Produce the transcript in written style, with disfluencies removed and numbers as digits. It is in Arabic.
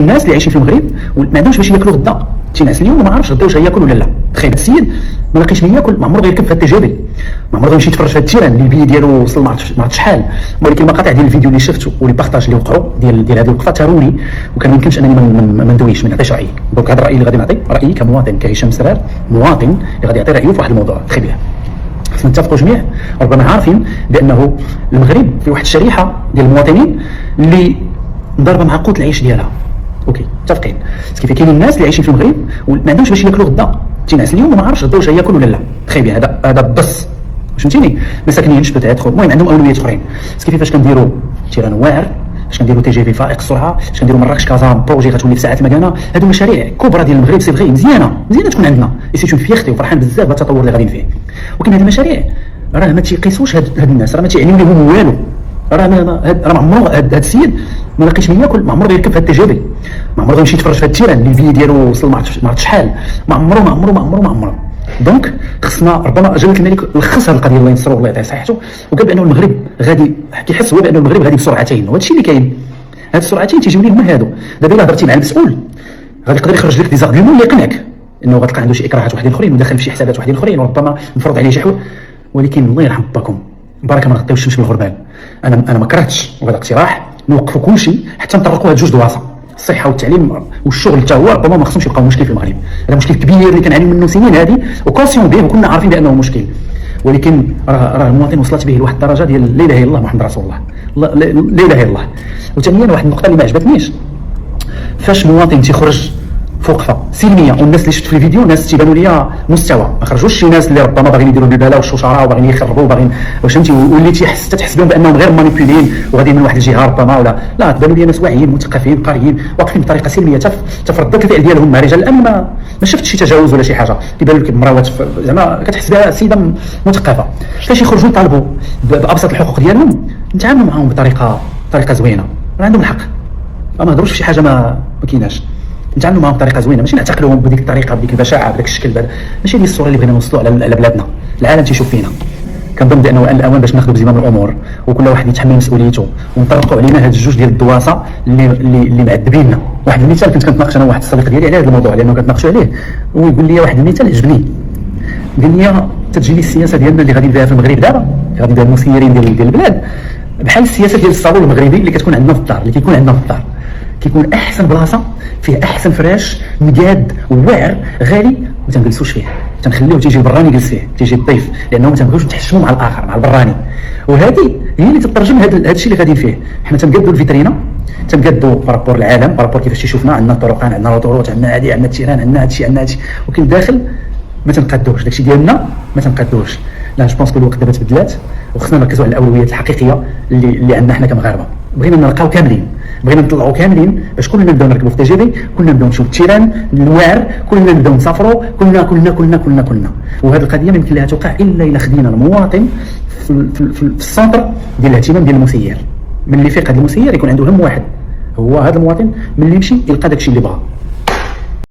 الناس اللي عايشين في المغرب وما عندهمش باش ياكلوا غدا تينعس اليوم وما عارفش غدا واش غياكل ولا لا. تخيل السيد ما لقيش ما ياكل، ما عمره غيركب في التجارب، ما عمره غيمشي يتفرج في هاد التيران اللي البي ديالو وصل ما عرفتش شحال. ولكن المقاطع ديال الفيديو اللي شفت ولي بارطاج اللي وقعوا ديال هذه الوقفه تاروني، وكان ما يمكنش انني ما ندويش، ما نعطيش رايي. دونك هذا الراي اللي غادي نعطي رايي كمواطن، كهشام سرار مواطن اللي غادي يعطي رايه في واحد الموضوع. تخي بيه خصنا نتفقوا جميع، ربما عارفين بانه المغرب في واحد الشريحه ديال المواطنين اللي ضاربه مع قوت العيش ديالها. اوكي متفقين. كيف كاينين الناس اللي عايشين في المغرب وما عندهمش باش ياكلوا غدا تينعس اليوم وما عارفش غدا واش غياكل ولا لا. تخيل بيه هذا بس فهمتيني، ما ساكنينش بتاعت المهم عندهم اولويات اخرين. كيفاش كنديروا تيران واعر، فاش كنديروا تي جي في فائق السرعه، فاش كنديروا مراكش كازا بروجي غتولي في ساعات مكانه. هادو مشاريع كبرى ديال المغرب سي فغي مزيانه تكون عندنا سي فيختي وفرحان بزاف بالتطور اللي غاديين فيه. ولكن هاد المشاريع راه ما تيقيسوش هاد الناس، راه ما تيعنيو لهم والو. راه ما عمرو هاد السيد ما لقيش ما ياكل، ما عمرو غيركب في هاد التجارب، ما عمرو غيمشي يتفرج في هاد التيران اللي البي ديالو وصل ما عرفتش شحال، ما عمرو. دونك خصنا ربما جلالة الملك لخص هذه القضيه الله ينصرو والله يعطيه صحته، وقال بانه المغرب غادي كيحس هو بانه المغرب غادي بسرعتين، وهذا الشيء اللي كاين. هاد السرعتين تيجيو ليه هما هادو. دابا الا هضرتي مع المسؤول غادي يقدر يخرج لك دي زارغيومون اللي يقنعك انه غتلقى عنده شي اكراهات واحدين اخرين وداخل في شي حسابات واحدين اخرين وربما مفروض عليه شي حوايج. ولكن الله يرحم باكم بركه ما نغطيوش الشمس بالغربال. انا ما كرهتش، وهذا اقتراح نوقفوا كلشي حتى نطرقوا هاد جوج دواسه، الصحه والتعليم والشغل حتى هو ربما ما خصهمش يبقاو مشكل في المغرب. هذا مشكل كبير اللي كنعانيو منه سنين هذه وكونسيون به وكنا عارفين بانه مشكل. ولكن راه المواطن وصلت به لواحد الدرجه ديال لا اله الا الله محمد رسول الله، لا اله الا الله. وثانيا واحد النقطه اللي ما عجبتنيش، فاش مواطن تيخرج في وقفه سلميه والناس اللي شفت في الفيديو ناس تيبانوا ليا مستوى، ما خرجوش شي ناس اللي ربما باغيين يديروا البلبله والشوشره وباغيين يخربوا وباغيين واش فهمتي، واللي تحس بهم بانهم غير مانيبيولين وغاديين من واحد الجهه ربما ولا لا. تبانوا لي ناس واعيين مثقفين قاريين واقفين بطريقه سلميه في رده الفعل ديالهم مع رجال الامن. ما شفتش شي تجاوز ولا شي حاجه، كيبانوا لك مراوات زعما كتحس بها سيده مثقفه. فاش يخرجوا يطالبوا بابسط الحقوق ديالهم نتعاملوا معهم بطريقه زوينه، راه عندهم الحق، ما نهضروش في شي حاجه ما كايناش. نتعاملوا معهم بطريقه زوينه، ماشي نعتقلوهم بديك الطريقه بديك البشاعه بداك الشكل. ماشي هذه الصوره اللي بغينا نوصلوا على بلادنا، العالم تيشوف فينا. كنظن بانه الاوان باش ناخذوا بزمام الامور وكل واحد يتحمل مسؤوليته ونطرقوا علينا هاد الجوج ديال الدواسه اللي معذبيننا. واحد المثال كنت كنتناقش انا وواحد الصديق ديالي على هذا الموضوع لانه كنتناقشوا عليه، ويقول لي واحد المثال عجبني. قال لي تتجي لي السياسه ديالنا اللي غادي نديرها في المغرب دابا، غادي ندير المسيرين ديال البلاد بحال السياسه ديال الصالون المغربي اللي كتكون عندنا في الدار، اللي كيكون عندنا في الدار كيكون احسن بلاصه فيه احسن فراش مقاد واعر غالي ما تنجلسوش فيه، تنخليوه تيجي البراني يجلس فيه، تيجي الضيف، لانه ما تنبغيوش نتحشموا مع الاخر مع البراني. وهذه هي اللي تترجم هذا الشيء اللي غاديين فيه. حنا تنقادوا الفيترينا، تنقادوا بارابور العالم، بارابور كيفاش تيشوفنا، عندنا طرقان، عندنا روتورات، عندنا هادي، عندنا التيران، عندنا هادشي، عندنا هادشي، ولكن داخل ما تنقادوش داكشي ديالنا، ما تنقادوش. لا جو بونس كو الوقت دابا تبدلات وخصنا نركزوا على الاولويات الحقيقيه اللي عندنا حنا كمغاربه. بغينا نرقاو كاملين، بغينا نطلعوا كاملين باش كلنا نبداو نركبوا في تجربي، كلنا نبداو نمشيو للتيران الواعر، كلنا نبداو نسافروا، كلنا. وهذه القضيه ما يمكن لها توقع الا خدينا المواطن في السنتر ديال الاهتمام ديال المسير. من اللي فيق هذا المسير يكون عنده هم واحد، هو هذا المواطن من اللي يمشي يلقى داكشي اللي بغا.